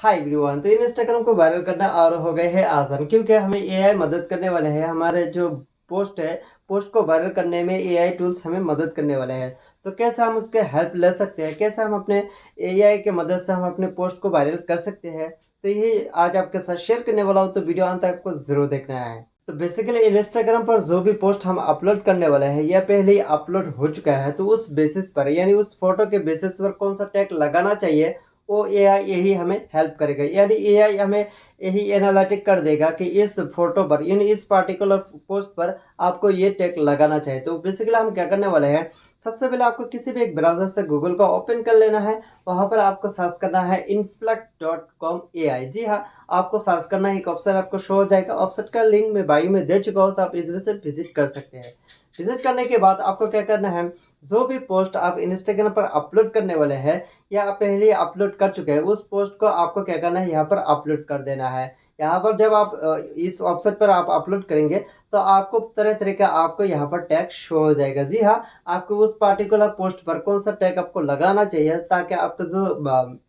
Hi everyone. तो Instagram को viral करना और हो गए है आसान, क्योंकि हमें एआई मदद करने वाले हैं। हमारे जो पोस्ट है, पोस्ट को वायरल करने में एआई टूल्स हमें मदद करने वाले हैं। तो कैसे हम उसके हेल्प ले सकते हैं, कैसे हम अपने एआई के मदद से हम अपने पोस्ट को वायरल कर सकते हैं, तो ये आज आपके साथ शेयर करने वाला हूँ। तो वीडियो अंत तक आपको जरूर देखना है। तो बेसिकली इंस्टाग्राम पर जो भी पोस्ट हम अपलोड करने वाले हैं या पहले ही अपलोड हो चुका है, तो उस बेसिस पर यानी उस फोटो के बेसिस पर कौन सा टैग लगाना चाहिए, वो एआई यही हमें हेल्प करेगा। यानी एआई हमें यही एनालिटिक कर देगा कि इस फोटो पर यानी इस पार्टिकुलर पोस्ट पर आपको ये टैग लगाना चाहिए। तो बेसिकली हम क्या करने वाले हैं, सबसे पहले आपको किसी भी एक ब्राउज़र से गूगल को ओपन कर लेना है। वहाँ पर आपको सर्च करना है influx.com एआई। जी हाँ, आपको सर्च करना है, एक ऑप्शन आपको शो हो जाएगा। ऑप्शन का लिंक मैं बायो में दे चुका हूँ, तो आप इजीली से विजिट कर सकते हैं। विजिट करने के बाद आपको क्या करना है, जो भी पोस्ट आप इंस्टाग्राम पर अपलोड करने वाले हैं या आप पहले अपलोड कर चुके हैं, उस पोस्ट को आपको क्या करना है, यहाँ पर अपलोड कर देना है। यहाँ पर जब आप इस ऑप्शन पर आप अपलोड करेंगे, तो आपको तरह-तरह का आपको यहाँ पर टैग शो हो जाएगा। जी हाँ, आपको उस पार्टिकुलर पोस्ट पर कौन-सा टैग आपको लगाना चाहिए, ताकि आपका जो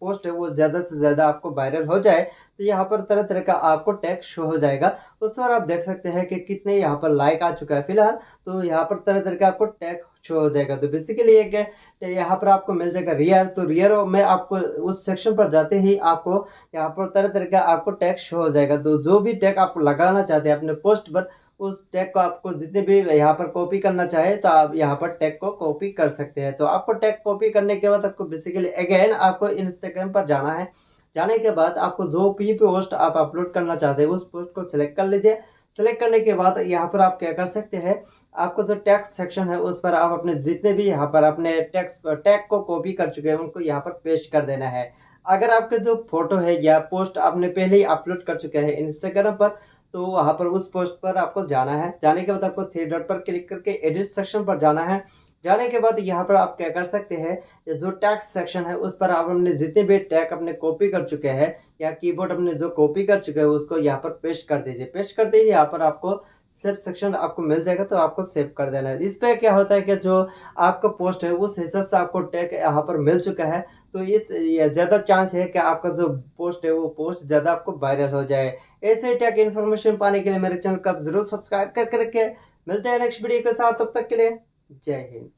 पोस्ट है वो ज़्यादा से ज़्यादा आपको वायरल हो जाए। तो यहाँ पर तरह-तरह का आपको टैग शो हो जाएगा। उस पर आप देख सकते हैं कि कितने यहाँ पर लाइक आ चुका है फिलहाल। तो यहाँ पर तरह-तरह का आपको टैग शो हो जाएगा। तो बेसिकली ये क्या है, यहाँ पर आपको मिल जाएगा रियर। तो रियर में आपको उस सेक्शन पर जाते ही आपको यहाँ पर तरह-तरह का आपको टैग शो हो जाएगा। तो जो भी टैग आप लगाना चाहते हैं अपने पोस्ट पर, उस टैग को आपको जितने भी यहाँ पर कॉपी करना चाहे, तो आप यहाँ पर टैग को कॉपी कर सकते हैं। तो आपको टैग कॉपी करने के बाद आपको बेसिकली अगेन आपको इंस्टाग्राम पर जाना है। जाने के बाद आपको जो भी पोस्ट आप अपलोड करना चाहते हैं, उस पोस्ट को सिलेक्ट कर लीजिए। सिलेक्ट करने के बाद यहाँ पर आप क्या कर सकते हैं, आपको जो टेक्स्ट सेक्शन है उस पर आप अपने जितने भी यहाँ पर अपने टेक्स्ट टैग को कॉपी कर चुके हैं, उनको यहाँ पर पेस्ट कर देना है। अगर आपके जो फ़ोटो है या पोस्ट आपने पहले ही अपलोड कर चुके हैं इंस्टाग्राम पर, तो वहाँ पर उस पोस्ट पर आपको जाना है। जाने के बाद आपको थ्री डॉट पर क्लिक करके एडिट सेक्शन पर जाना है। जाने के बाद यहाँ पर आप क्या कर सकते हैं, ये जो टेक्स्ट सेक्शन है उस पर आप अपने जितने भी टैग अपने कॉपी कर चुके हैं या कीबोर्ड अपने जो कॉपी कर चुके हैं, उसको यहाँ पर पेस्ट कर दीजिए। पेस्ट करते ही यहाँ पर आपको सेव सेक्शन आपको मिल जाएगा, तो आपको सेव कर देना है। इस पे क्या होता है कि जो आपका पोस्ट है उस हिसाब से आपको टैग यहाँ पर मिल चुका है, तो इस ये ज़्यादा चांस है कि आपका जो पोस्ट है वो पोस्ट ज़्यादा आपको वायरल हो जाए। ऐसे ही टैग इन्फॉर्मेशन पाने के लिए मेरे चैनल को आप ज़रूर सब्सक्राइब करके रखें। मिलते हैं नेक्स्ट वीडियो के साथ, तब तक के लिए जय हिंद।